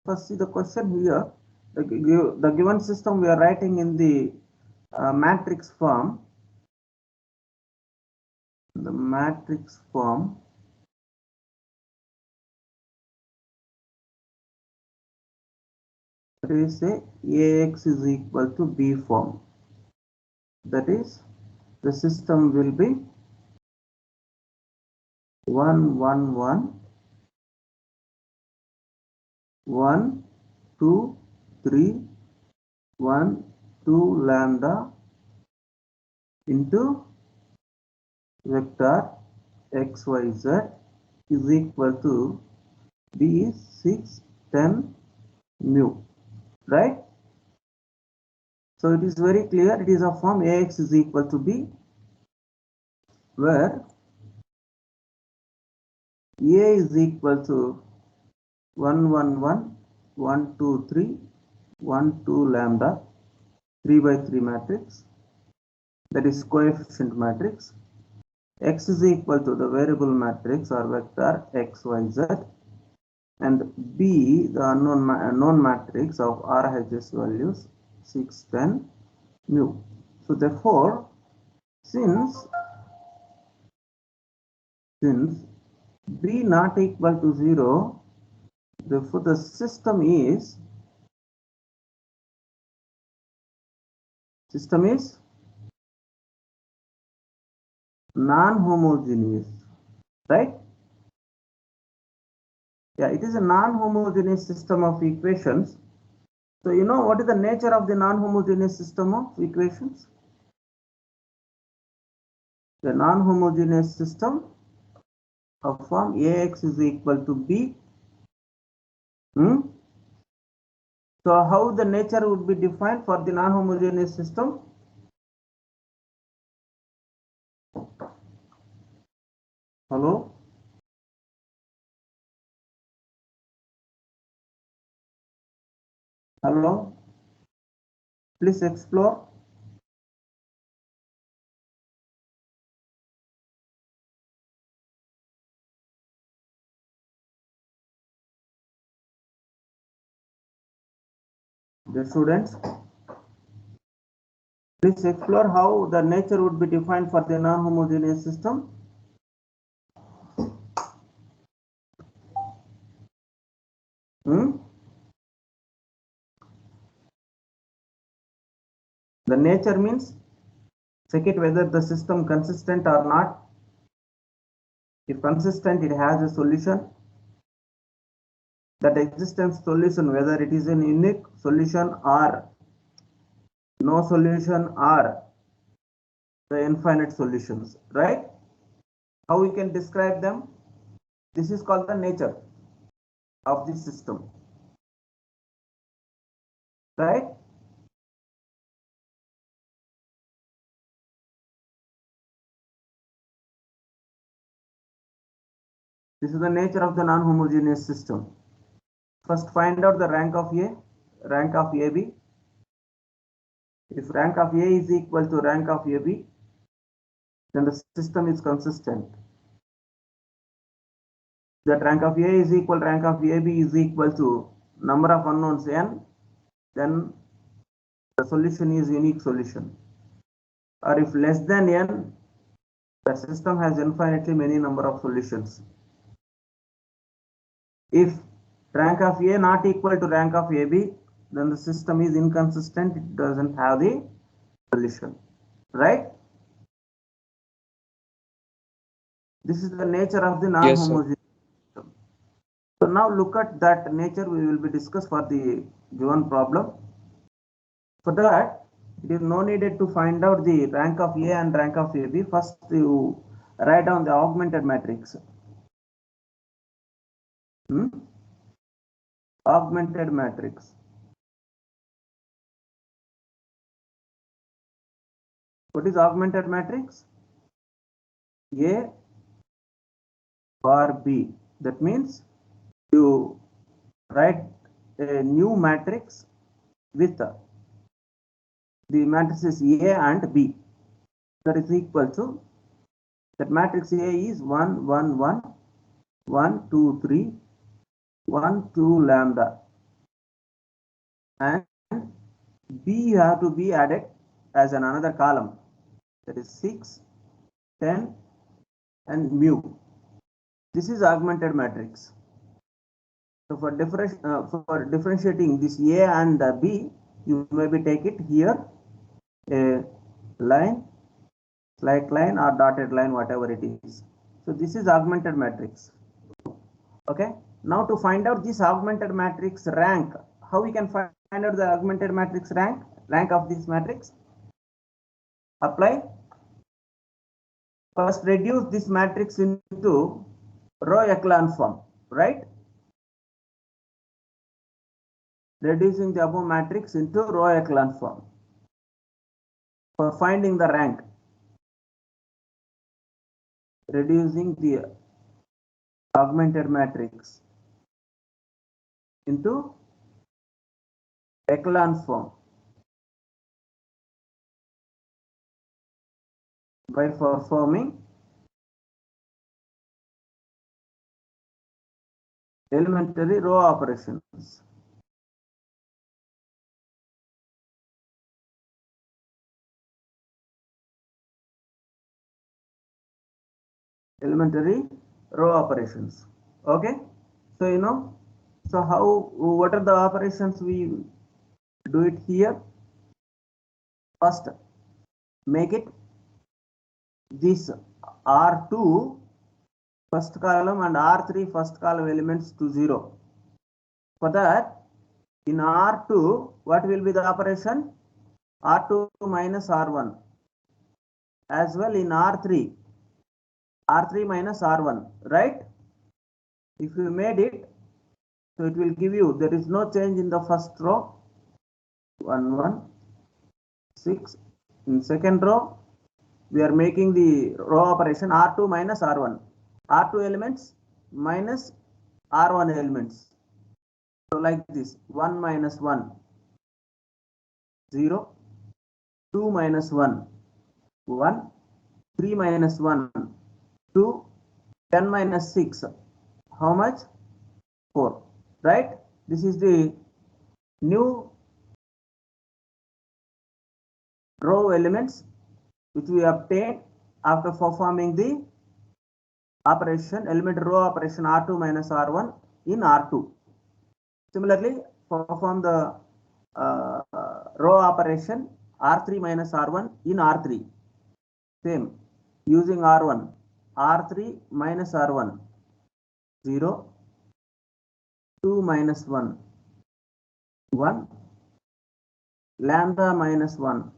First, see the question here. The given system we are writing in the matrix form. The matrix form. That is say AX is equal to B form. That is, the system will be 1 1 1 1 2 3 1 2 lambda into vector xyz is equal to B is 6 10 mu, right? So it is very clear, it is a form AX is equal to B, where A is equal to 1 1 1 1 2 3 1 2 lambda 3 by 3 matrix, that is coefficient matrix. X is equal to the variable matrix or vector xyz, and B the unknown matrix of RHS values 6 10 mu. So therefore, since B not equal to 0, therefore the system is non-homogeneous, right? Yeah, it is a non-homogeneous system of equations. So you know what is the nature of the non-homogeneous system of equations? The non-homogeneous system of form AX is equal to B. So how the nature would be defined for the non-homogeneous system? Hello? Hello? Please explore. The students, please explore how the nature would be defined for the non-homogeneous system. The nature means, check it whether the system consistent or not. If consistent, it has a solution. That existence solution, whether it is an unique solution or no solution or the infinite solutions, right? How we can describe them? This is called the nature of the system, right? This is the nature of the non-homogeneous system. First, find out the rank of A, rank of AB. If rank of A is equal to rank of AB, then the system is consistent. That rank of A is equal to rank of AB is equal to number of unknowns n, then the solution is unique solution. Or if less than n, the system has infinitely many number of solutions. If rank of A not equal to rank of AB, then the system is inconsistent, it doesn't have the solution, right? This is the nature of the non-homogeneous system. So now look at that nature we will be discussed for the given problem. For that, it is no needed to find out the rank of A and rank of AB. First, you write down the augmented matrix. Augmented matrix. What is augmented matrix? A bar B. That means you write a new matrix with the matrices A and B. That is equal to, that matrix A is 1 1 1 1 2 3 1 2 lambda and B have to be added as another column, that is 6, 10 and mu. This is augmented matrix. So for differentiating this A and B, you maybe take it here a line, slight line or dotted line, whatever it is. So this is augmented matrix. Okay. Now to find out this augmented matrix rank, how we can find out the augmented matrix rank of this matrix? Apply. First reduce this matrix into row echelon form, right? Reducing the above matrix into row echelon form for finding the rank. Reducing the augmented matrix into echelon form by performing elementary row operations. Elementary row operations. Okay. So you know, so what are the operations we do it here? First, make it this R2 first column and R3 first column elements to 0. For that, in R2, what will be the operation? R2 minus R1. As well in R3 minus R1, right? If you made it, so it will give you, there is no change in the first row, 1, 1, 6. In second row, we are making the row operation R2 minus R1. R2 elements minus R1 elements. So like this, 1 minus 1, 0, 2 minus 1, 1, 3 minus 1, 2, 10 minus 6, how much? 4, right? This is the new row elements which we obtain after performing the operation, elementary row operation R2 minus R1 in R2. Similarly, perform the row operation R3 minus R1 in R3. Same, using R1, R3 minus R1, 0, 2 minus 1, 1, lambda minus 1.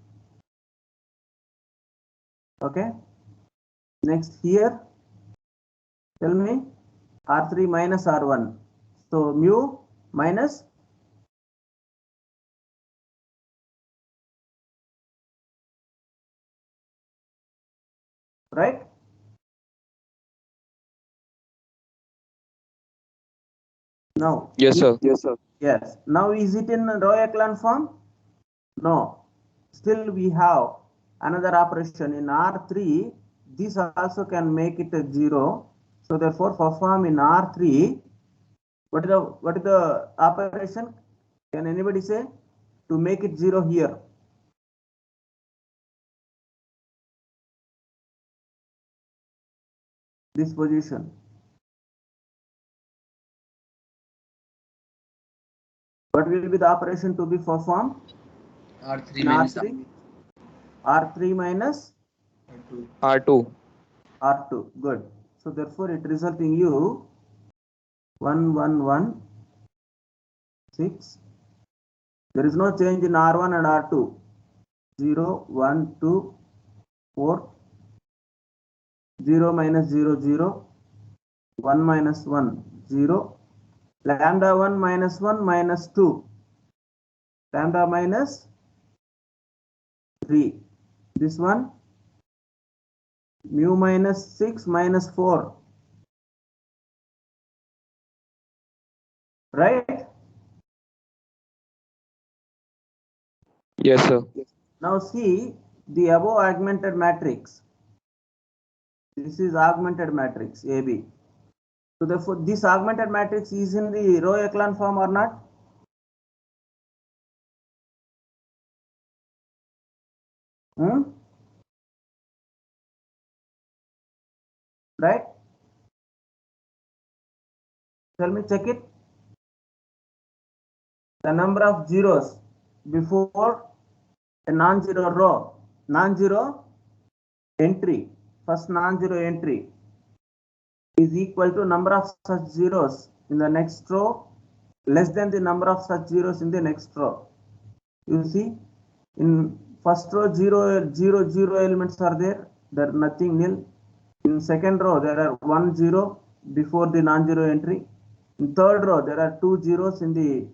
Okay. Next here, tell me R3 minus R1. So mu minus right? Now, Yes, sir. yes, sir. Yes. Now, is it in row echelon form? No. Still, we have another operation in R3. This also can make it a 0. So, therefore, perform in R3. What is the operation? Can anybody say to make it 0 here? This position. What will be the operation to be performed? R3 minus R3. R3 minus R2. R2. Good. So therefore it result in you 1, 1, 1, 6. There is no change in R1 and R2. 0, 1, 2, 4. 0 minus 0, 0. 1 minus 1, 0. Lambda 1 minus 1 minus 2. Lambda minus 3. This one, mu minus 6 minus 4. Right? Yes, sir. Now see the above augmented matrix. This is augmented matrix AB. So therefore this augmented matrix is in the row echelon form or not? Right? Tell me, check it. The number of zeros before a non-zero row, non-zero entry, first non-zero entry is equal to number of such zeros in the next row less than the number of such zeros in the next row. You see, in first row 0 elements are there, there are nothing nil. In second row there are 1 0 before the non-zero entry. In third row there are 2 zeros in the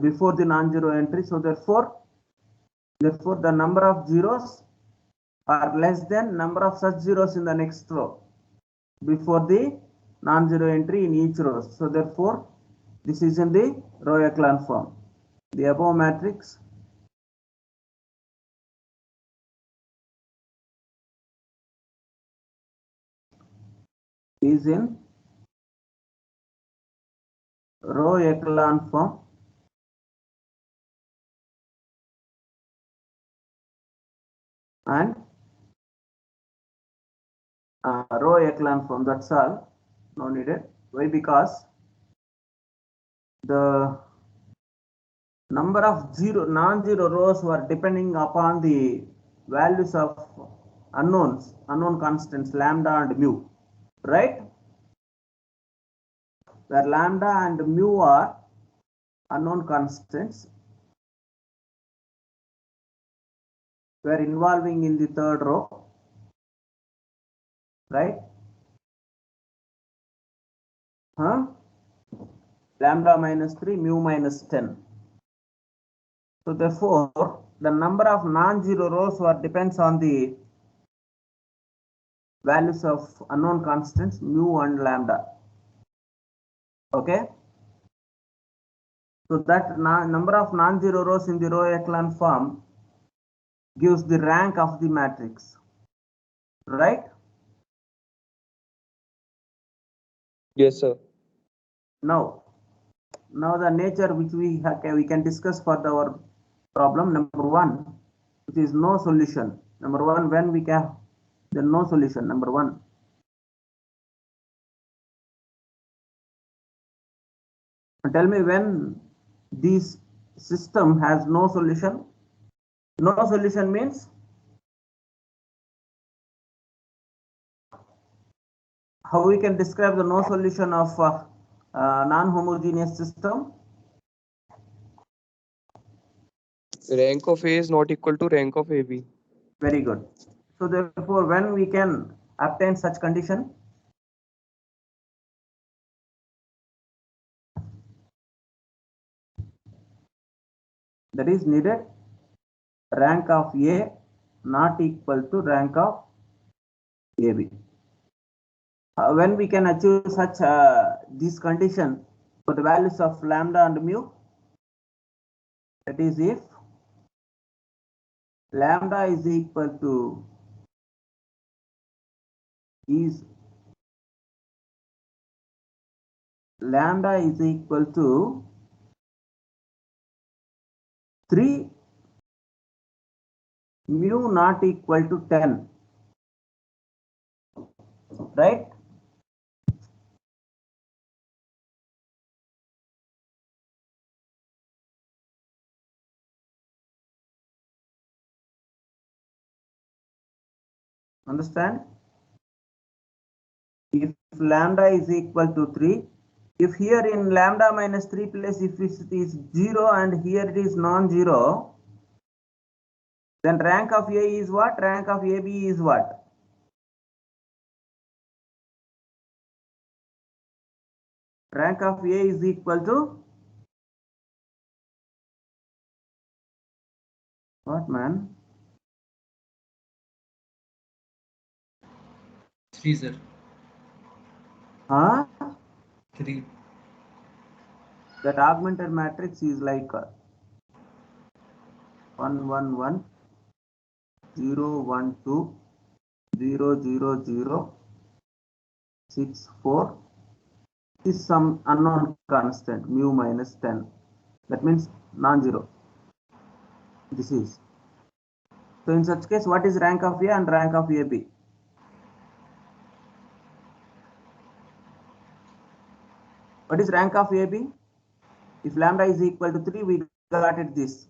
before the non-zero entry. So therefore the number of zeros are less than number of such zeros in the next row before the non-zero entry in each row. So therefore this is in the row echelon form. The above matrix is in row echelon form and row echelon form. That's all. No needed. Why? Because the number of non-zero rows were depending upon the values of unknown constants lambda and mu, right? Where lambda and mu are unknown constants, were involving in the third row, right? Lambda minus 3, mu minus 10. So therefore, the number of non-zero rows depends on the values of unknown constants mu and lambda. Okay. So that number of non-zero rows in the row echelon form gives the rank of the matrix, right? Yes, sir. Now the nature which we can discuss for our problem. Number one, which is no solution. Number one, when we can the no solution. Number one. Tell me when this system has no solution. No solution means how we can describe the no solution of non-homogeneous system. Rank of A is not equal to rank of AB. Very good. So therefore, when we can obtain such condition? That is needed rank of A not equal to rank of AB. When we can achieve such this condition for the values of lambda and mu, that is if lambda is equal to lambda is equal to 3, mu not equal to 10, right? Understand? If lambda is equal to 3, if here in lambda minus 3 place if it is 0 and here it is non-zero, then rank of A is what? Rank of AB is what? Rank of A is equal to what, man? 3, sir. 3. That augmented matrix is like 1 1 1 0 1 2 0 0 0 6 4 is some unknown constant mu minus 10. That means non-zero. This is So in such case, what is rank of A and rank of AB? What is rank of AB? If lambda is equal to 3, we got it this.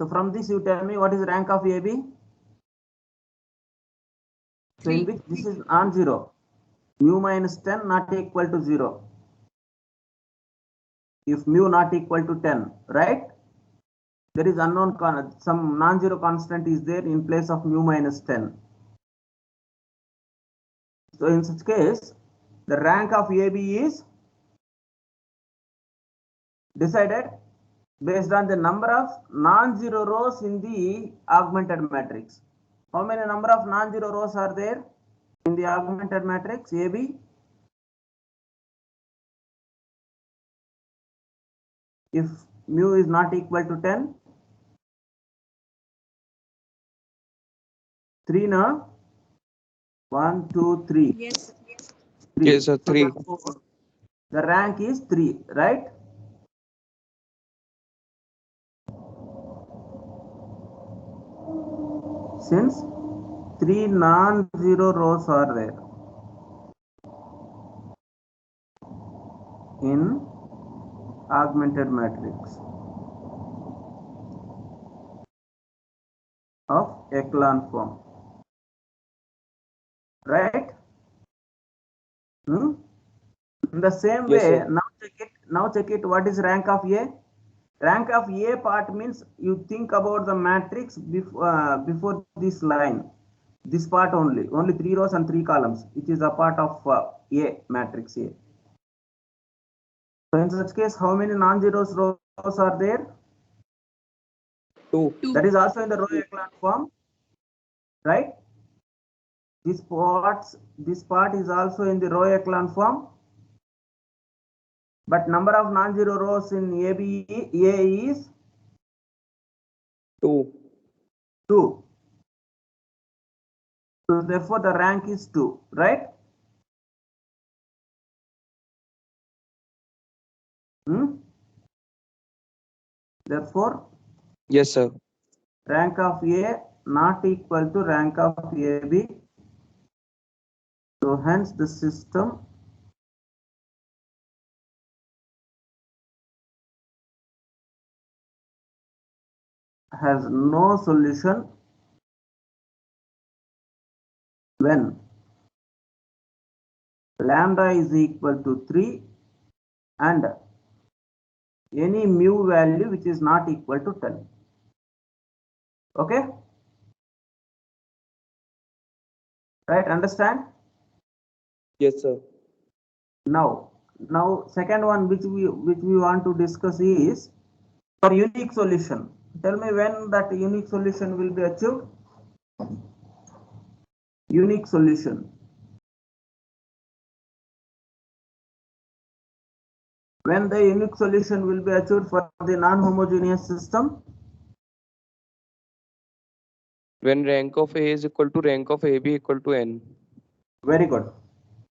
So from this, you tell me what is rank of AB? So in which this is non-zero. Mu minus 10 not equal to 0. If mu not equal to 10, right? There is unknown, some non-zero constant is there in place of mu minus 10. So in such case, the rank of AB is decided based on the number of non-zero rows in the augmented matrix. How many number of non-zero rows are there in the augmented matrix AB? If mu is not equal to 10, 3 now. 1, 2, 3. Yes. 3. Yes, sir. So 3. therefore, the rank is 3, right? Since 3 non-zero rows are there in augmented matrix of echelon form, right? In the same Yes, way, sir. now check it. What is rank of A? Rank of A part means you think about the matrix before this line, this part only 3 rows and 3 columns, which is a part of A matrix A. So in such case, how many non-zero rows are there? 2. That is also in the row echelon form, right? This part is also in the row echelon form, but number of non-zero rows in A is 2. 2. So therefore the rank is 2, right? Therefore, Yes, sir. rank of A not equal to rank of AB. So hence the system has no solution when lambda is equal to 3 and any mu value which is not equal to 10. Okay? Right, understand? Yes, sir. Now second one which we want to discuss is for unique solution. Tell me when that unique solution will be achieved. Unique solution. When the unique solution will be achieved for the non-homogeneous system? When rank of A is equal to rank of AB equal to N. Very good.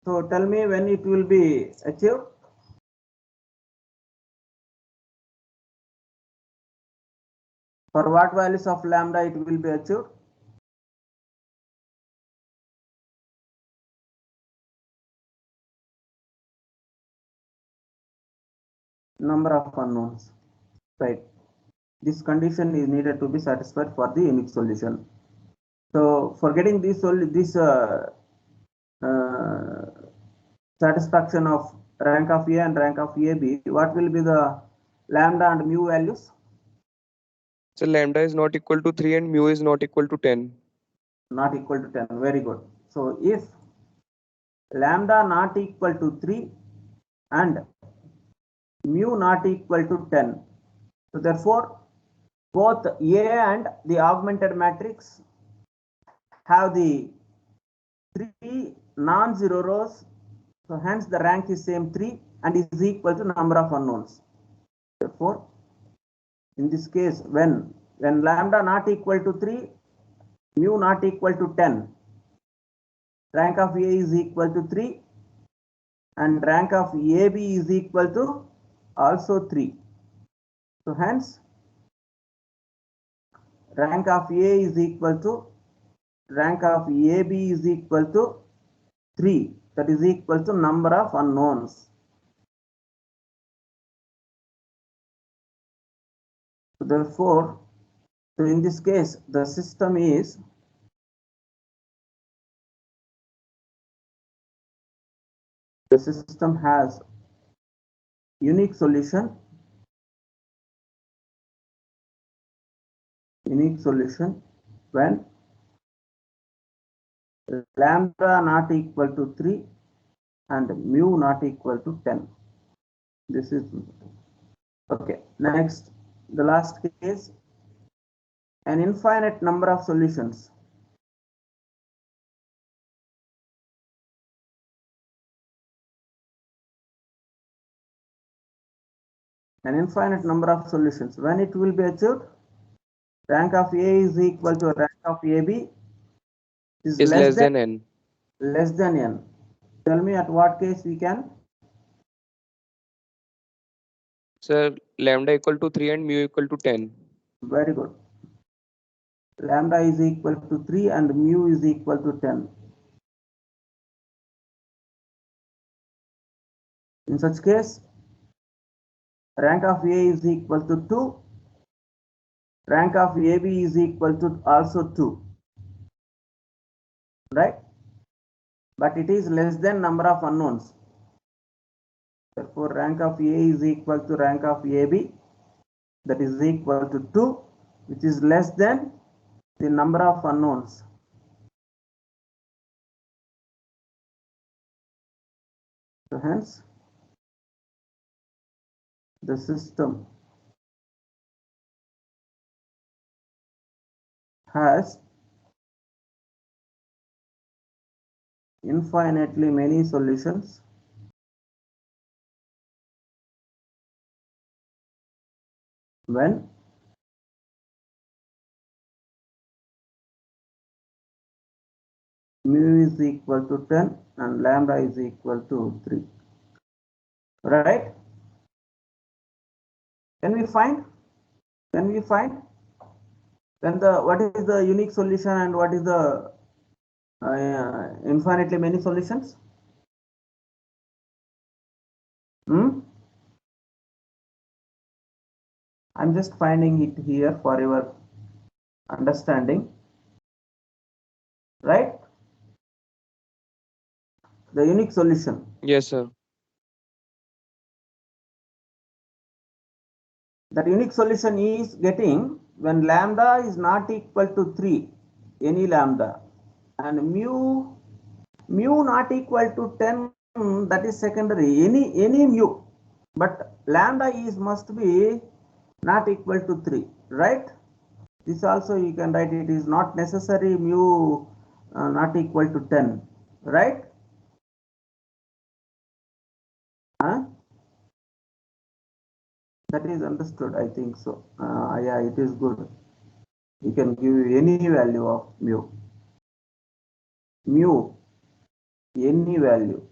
So tell me when it will be achieved. For what values of lambda it will be achieved? Number of unknowns, right? This condition is needed to be satisfied for the unique solution. So for getting this satisfaction of rank of A and rank of AB, what will be the lambda and mu values? So lambda is not equal to 3 and mu is not equal to 10. Not equal to 10. Very good. So if lambda not equal to 3 and mu not equal to 10, so therefore both A and the augmented matrix have the 3 non-zero rows. So hence the rank is same 3 and is equal to number of unknowns. Therefore, in this case, when lambda not equal to 3, mu not equal to 10, rank of A is equal to 3 and rank of AB is equal to also 3. So hence rank of A is equal to rank of AB is equal to 3. That is equal to number of unknowns. So therefore, so in this case, the system has unique solution when lambda not equal to 3 and mu not equal to 10. This is okay. Next, the last case, an infinite number of solutions. An infinite number of solutions. When it will be achieved, rank of A is equal to rank of AB Is less than n. Less than n. Tell me at what case we can? Sir, lambda equal to 3 and mu equal to 10. Very good. Lambda is equal to 3 and mu is equal to 10. In such case, rank of A is equal to 2. Rank of AB is equal to also 2. Right? But it is less than number of unknowns. Therefore, rank of A is equal to rank of AB, that is equal to 2, which is less than the number of unknowns. So hence, the system has infinitely many solutions when mu is equal to 10 and lambda is equal to 3. Right? Can we find? Then what is the unique solution and what is the infinitely many solutions? I'm just finding it here for your understanding. Right? The unique solution. Yes, sir. That unique solution is getting when lambda is not equal to 3, any lambda, and mu not equal to 10, that is secondary, any mu, but lambda is must be not equal to 3, right? This also you can write, it is not necessary mu not equal to 10, right? That is understood, I think so. Yeah, it is good. You can give any value of mu, any value,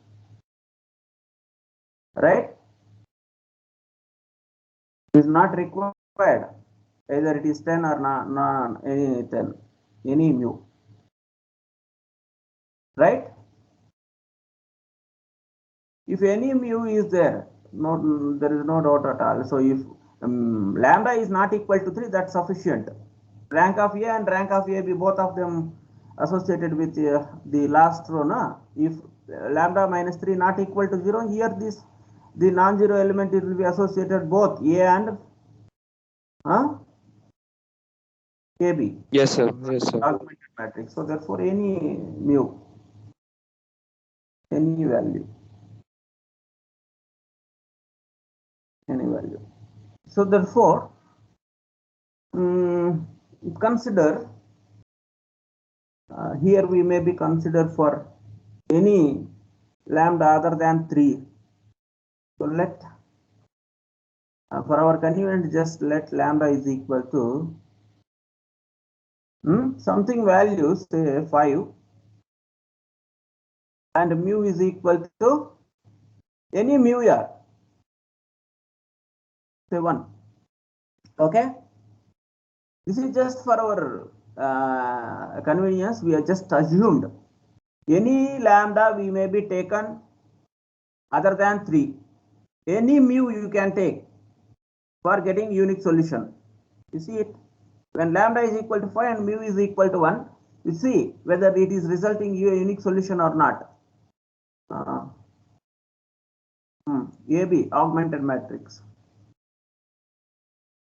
right? It is not required, either it is 10 or not any 10, any mu, right? If any mu is there, there is no doubt at all. So if lambda is not equal to 3, that's sufficient. Rank of A and rank of AB, both of them associated with the last row. If lambda minus 3 not equal to 0, here the non-zero element, it will be associated both A and AB. Yes, sir. Yes, sir. Augmented matrix. So therefore, any mu, any value. So therefore, consider here we may be considered for any lambda other than 3. So let for our convenience, just let lambda is equal to something value, say 5, and mu is equal to any mu here, say 1. Okay, This is just for our convenience. We are just assumed any lambda we may be taken other than 3. Any mu you can take for getting unique solution. You see it? When lambda is equal to 5 and mu is equal to 1, you see whether it is resulting in a unique solution or not. AB, augmented matrix,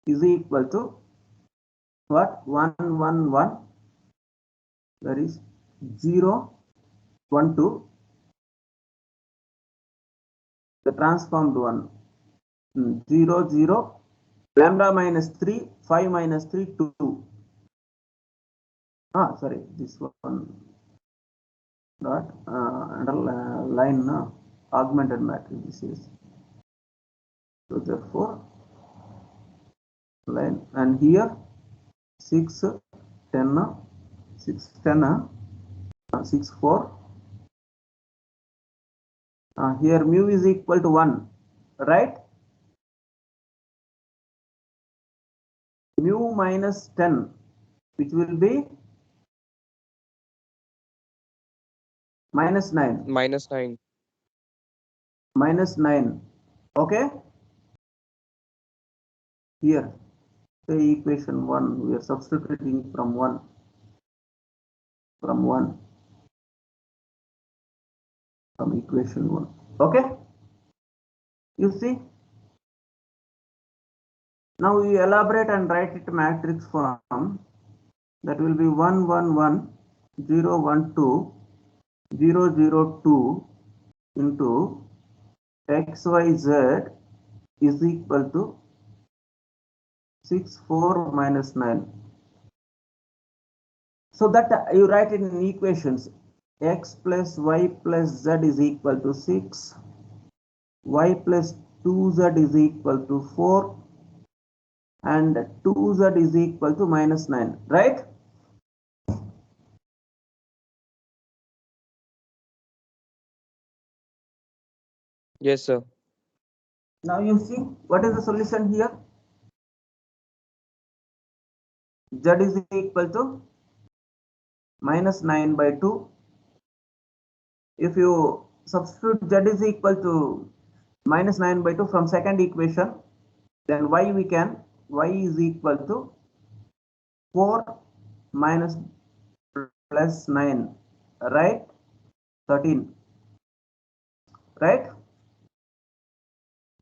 is equal to what? 1, 1, 1. That is 0, 1, 2. The transformed one. 0, 0. Lambda minus 3, 5 minus 3, 2. Sorry, this one. Dot line augmented matrix. This is. So therefore, line, and here 6, 10, 6, 10, 6, 4. Here mu is equal to 1, right? Mu minus 10, which will be minus 9. Minus 9. Minus 9. Okay. Here, the equation 1, we are substituting from 1. From equation 1. Okay. You see. Now we elaborate and write it matrix form. That will be 1, 1, 1, 0, 1, 2, 0, 0, 2 into x, y, z is equal to 6, 4 minus 9. So that you write it in equations. X plus y plus z is equal to 6. Y plus 2z is equal to 4. And 2z is equal to minus 9. Right? Yes, sir. Now you see what is the solution here? Z is equal to minus 9 by 2. If you substitute Z is equal to minus 9 by 2 from second equation, then y is equal to 4 minus plus 9, right? 13, right?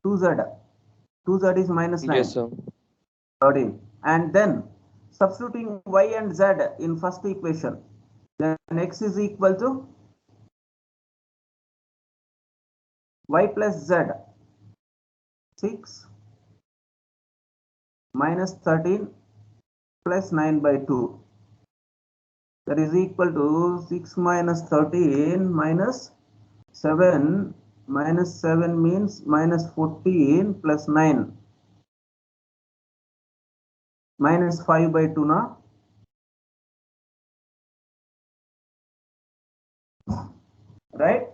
2z is minus 9. Yes, sir. 13. And then substituting y and z in first equation, then x is equal to y plus z, 6 minus 13 plus 9 by 2. That is equal to 6 minus 13 minus 7. Minus 7 means minus 14 plus 9. Minus 5 by 2 now. Right?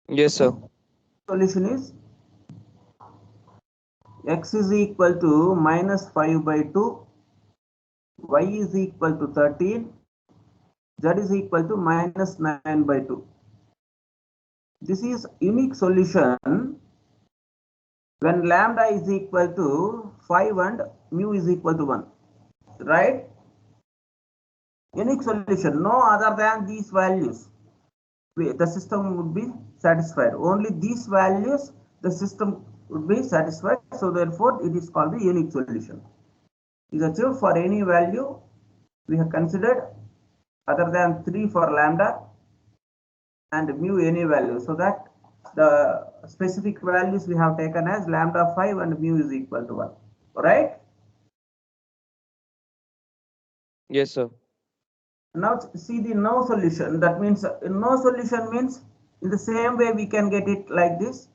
Yes, sir. Solution is x is equal to minus 5 by 2, y is equal to 13, z is equal to minus 9 by 2. This is unique solution when lambda is equal to 5 and mu is equal to 1. Right? Unique solution, no other than these values. The system would be satisfied. Only these values, the system would be satisfied. So therefore, it is called the unique solution. It is achieved for any value we have considered other than 3 for lambda and mu any value. So that the specific values we have taken as lambda 5 and mu is equal to 1. Right? Yes, sir. Now see the no solution. That means no solution means in the same way we can get it like this.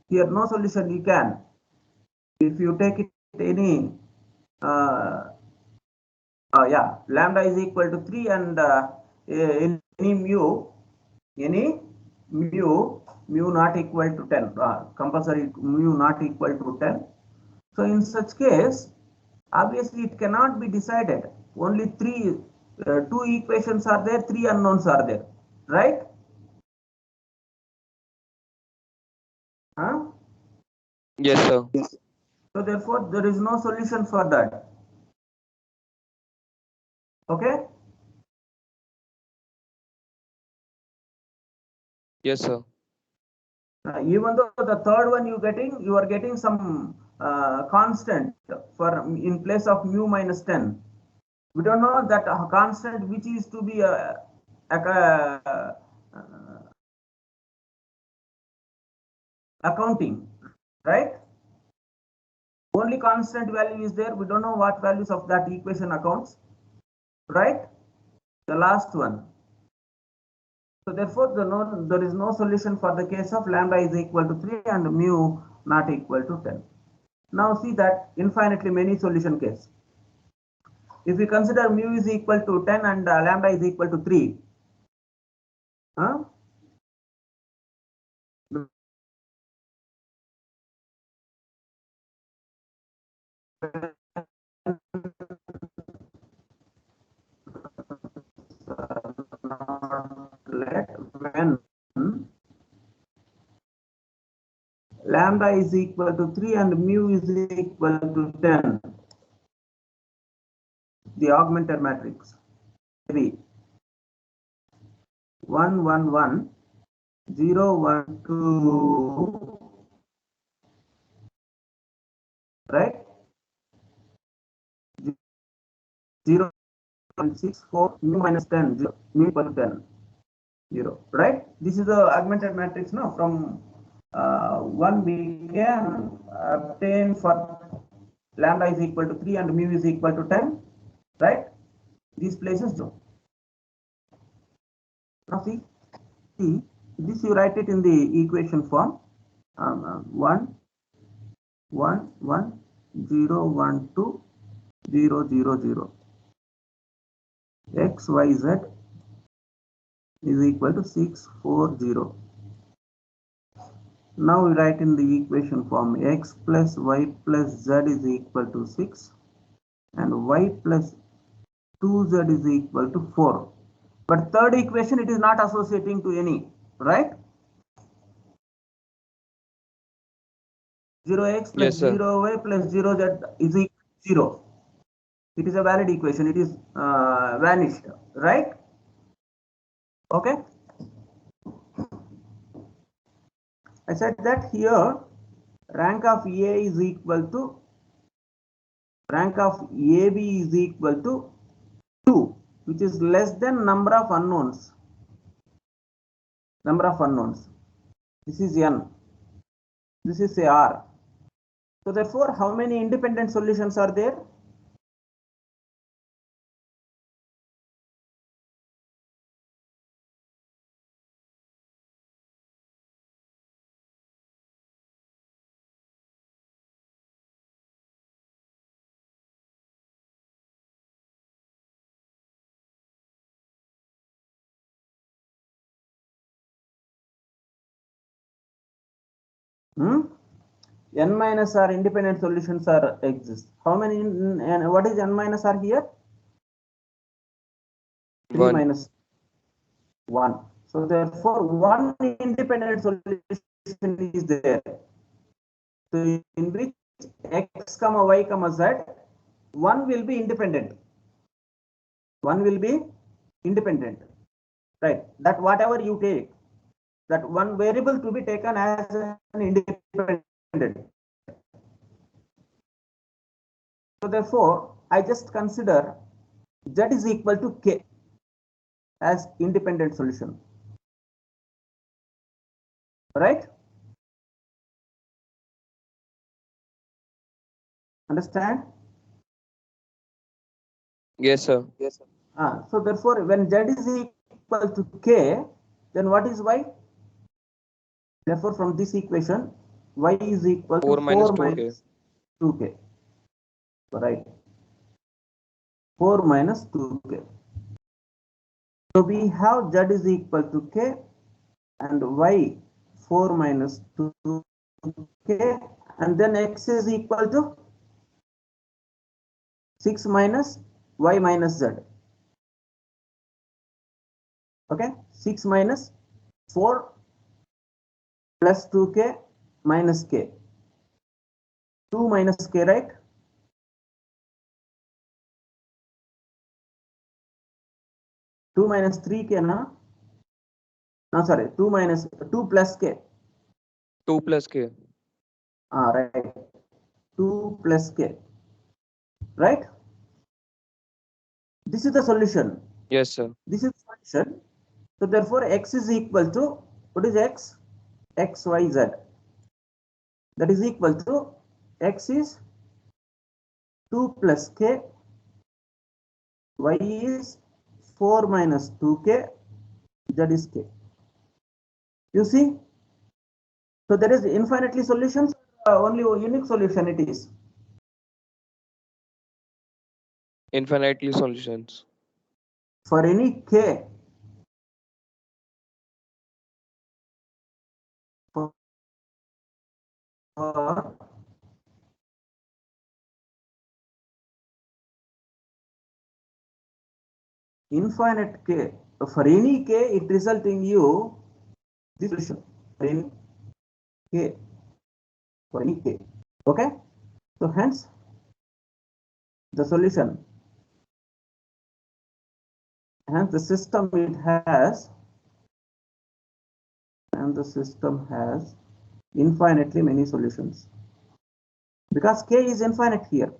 Here no solution you can. If you take it any lambda is equal to 3 and any mu, any mu not equal to 10, compulsory mu not equal to 10. So in such case, obviously it cannot be decided. Only two equations are there, three unknowns are there, right? Huh? Yes, sir. So therefore, there is no solution for that. Okay? Yes, sir. Even though the third one you are getting some constant for in place of mu minus 10. We don't know that constant which is to be accounting, right? Only constant value is there. We don't know what values of that equation accounts, right? The last one. So therefore, there is no solution for the case of lambda is equal to 3 and mu not equal to 10. Now see that infinitely many solution case. If we consider mu is equal to 10 and lambda is equal to 3, huh? When lambda is equal to 3 and mu is equal to 10, the augmented matrix 3 1 1 1 0 1 2, right? 0 6 4 mu minus 10 0, mu equal to 10 0, right? This is the augmented matrix now. From one we can obtain for lambda is equal to 3 and mu is equal to 10, right? These places do. Now see this, you write it in the equation form. 1 1 1 0 1 2 0 0 0 x y z is equal to 6 4 0. Now we write in the equation form x plus y plus z is equal to 6 and y plus 2z is equal to 4. But third equation, it is not associating to any, right? 0x plus Yes, sir. 0y plus 0z is equal to 0. It is a valid equation. It is vanished, right? Okay. I said that here rank of A is equal to rank of AB is equal to 2, which is less than number of unknowns. Number of unknowns. This is n. This is a R. So therefore, how many independent solutions are there? N minus R independent solutions are exist. How many? What is n minus R here? 3 1. minus 1. So therefore, one independent solution is there. So in which x comma y comma z, one will be independent. One will be independent, right? That whatever you take, that one variable to be taken as an independent. So therefore, I just consider z is equal to k as independent solution, right? Understand? Yes, sir. So therefore, when z is equal to k, then what is y? Therefore, from this equation, y is equal to 4 minus 2k. minus 2k, right? 4 minus 2k. So we have z is equal to k and y 4 minus 2k, and then x is equal to 6 minus y minus z. Okay, 6 minus 4 plus 2k minus k. 2 minus k, right? Two minus 3k, na? No, sorry, 2 minus 2 plus k. 2 plus k. Right. 2 plus k. Right? This is the solution. Yes, sir. This is the solution. So therefore, x is equal to, what is x? X, y, z. That is equal to, x is 2 plus k, y is 4 minus 2k, z is k. You see? So there is infinitely solutions, only a unique solution it is. Infinitely solutions. For any k, for infinite k, for any k, it result in you this solution for any k, for any k. Okay, so hence the solution, hence the system it has, and the system has infinitely many solutions because k is infinite here,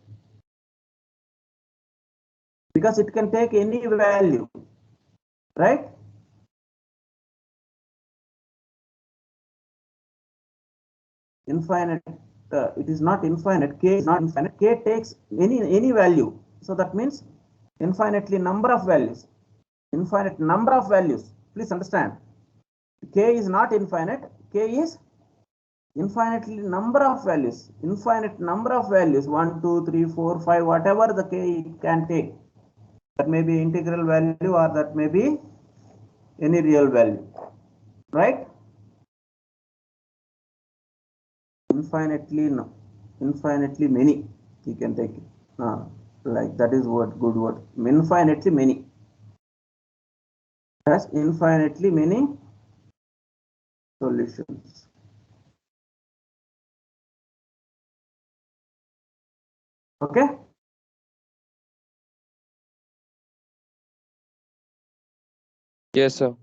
because it can take any value, right? Infinite, it is not infinite, k is not infinite, k takes any value. So that means infinitely number of values, infinite number of values. Please understand, k is not infinite, k is infinitely number of values, infinite number of values, 1 2 3 4 5, whatever the k can take. That may be integral value or that may be any real value, right? Infinitely, no, infinitely many you can take it. Like that is what good word, infinitely many, has infinitely many solutions. Okay, Yes, sir.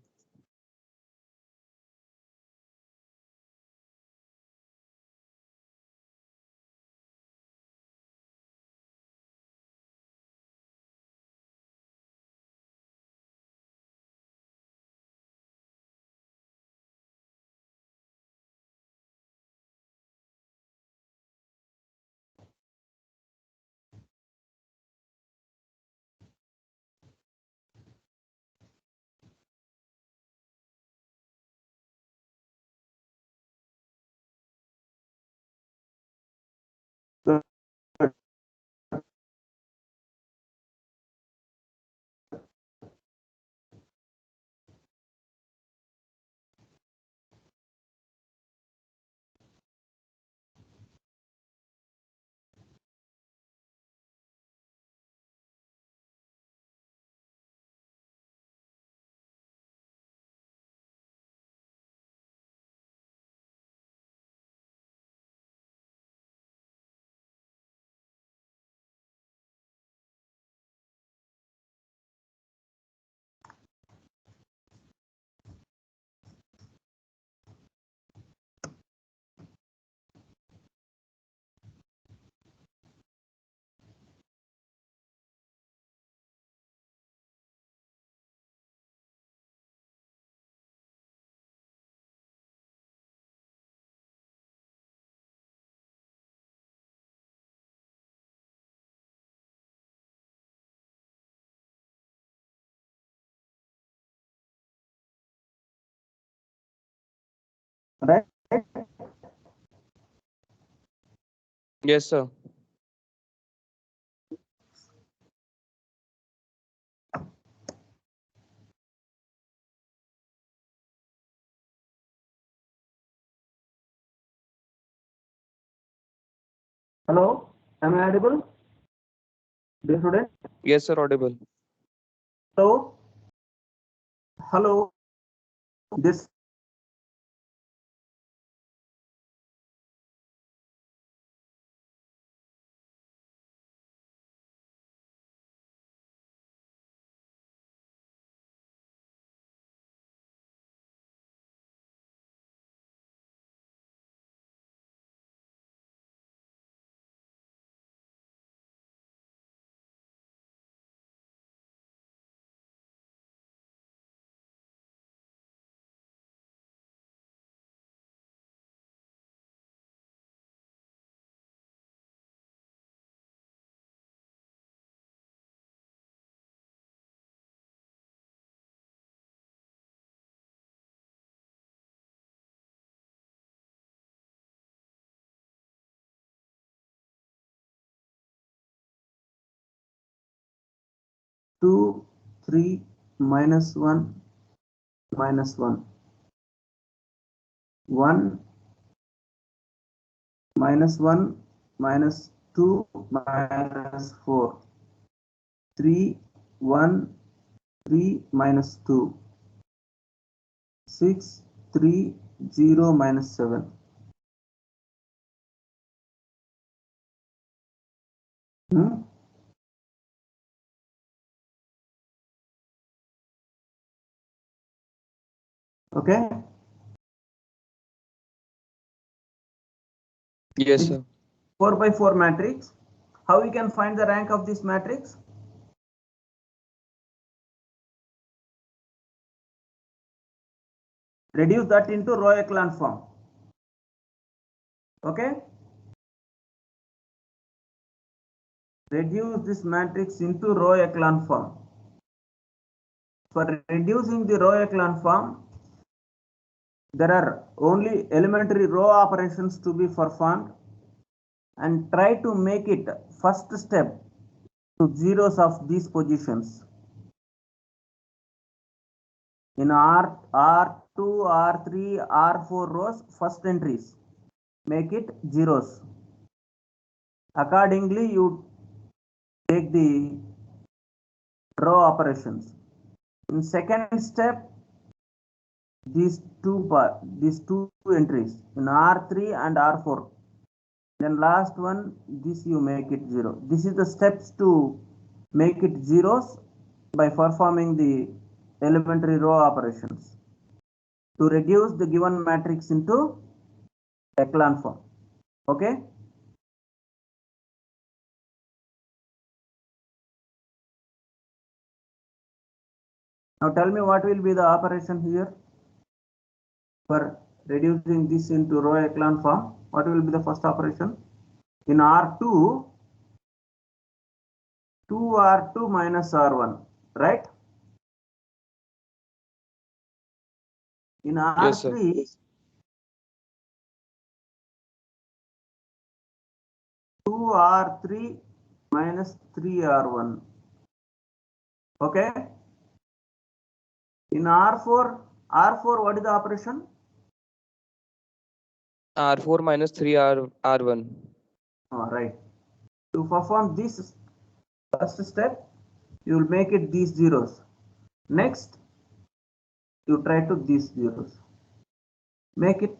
good. Right. Yes, sir. Hello, am I audible? Dear student, Yes, sir, audible. hello, hello. This two, three, minus one, minus one, one, minus one, minus two, minus four, three, one, three, minus two, 6, 3, 0, minus 7. Okay. Yes, sir. 4 by 4 matrix. How we can find the rank of this matrix? Reduce that into row echelon form. Okay. Reduce this matrix into row echelon form. For reducing the row echelon form, there are only elementary row operations to be performed, and try to make it first step to zeros of these positions. In R2, R3, R4 rows, first entries, make it zeros. Accordingly, you take the row operations. In second step, these two entries in R3 and R4. Then last one, this you make it 0. This is the steps to make it zeros by performing the elementary row operations to reduce the given matrix into echelon form. Okay. Now tell me what will be the operation here for reducing this into row echelon form. What will be the first operation? In R2, 2R2 minus R1, right? In Yes, sir. R3, 2R3 minus 3R1. Okay. In R4, what is the operation? R4 minus 3 R1. All right. To perform this first step, you will make it these zeros. Next, you try to these zeros. Make it,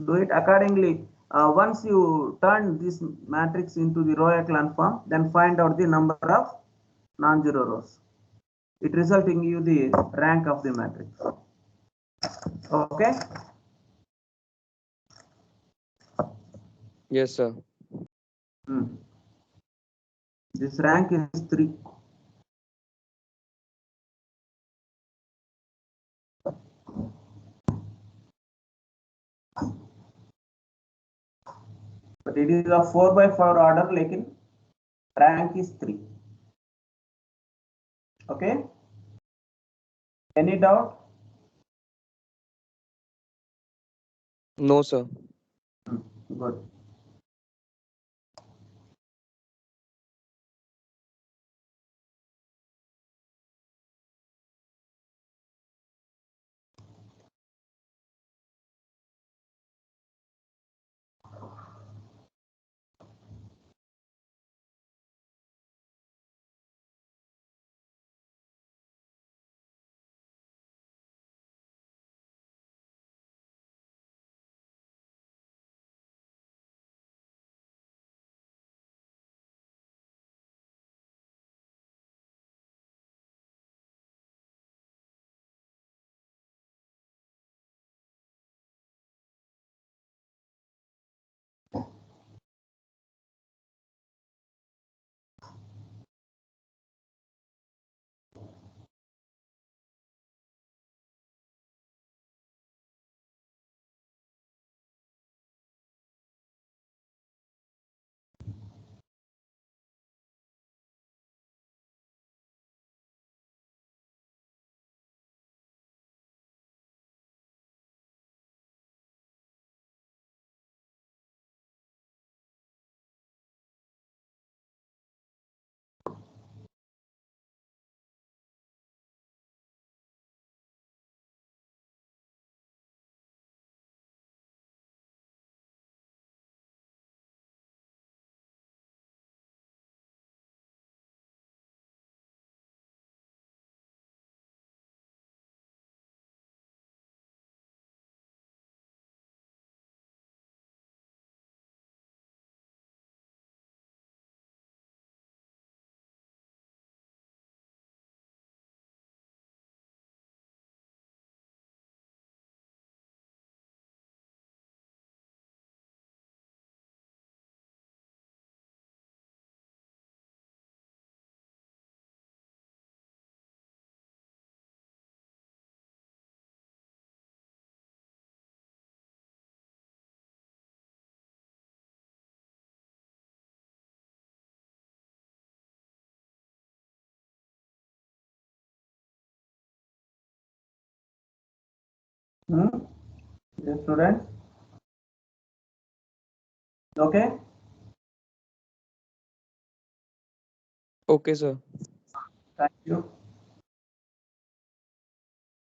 do it accordingly. Once you turn this matrix into the row echelon form, then find out the number of non-zero rows. It resulting you the rank of the matrix. Okay. Yes, sir. This rank is 3. But it is a 4 by 4 order, lekin rank is 3. Okay. Any doubt? No, sir. Good. Yes, students. Okay. Okay, sir. Thank you.